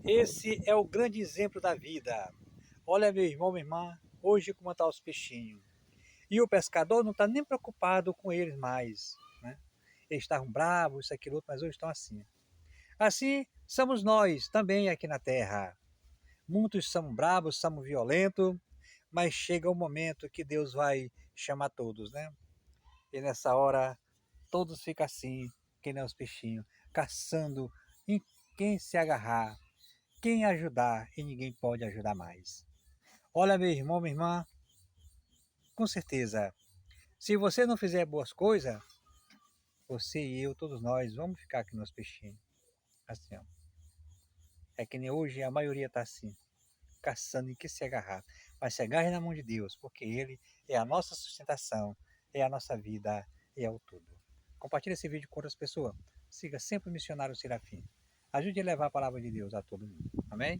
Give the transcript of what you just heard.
Esse é o grande exemplo da vida. Olha, meu irmão, minha irmã, hoje como estão os peixinhos. E o pescador não está nem preocupado com eles mais, né? Eles estavam bravos, isso, aquilo, outro, mas hoje estão assim. Assim somos nós também aqui na Terra. Muitos são bravos, são violentos, mas chega o momento que Deus vai chamar todos, né? E nessa hora, todos ficam assim, que nem os peixinhos, caçando em quem se agarrar, quem ajudar, e ninguém pode ajudar mais. Olha, meu irmão, minha irmã, com certeza, se você não fizer boas coisas, você e eu, todos nós, vamos ficar aqui nos peixinhos. Assim, ó. É que nem hoje a maioria está assim, caçando em que se agarrar. Mas se agarre na mão de Deus, porque Ele é a nossa sustentação, é a nossa vida, é o tudo. Compartilhe esse vídeo com outras pessoas. Siga sempre o missionário Serafim. Ajude a levar a palavra de Deus a todo mundo. Amém?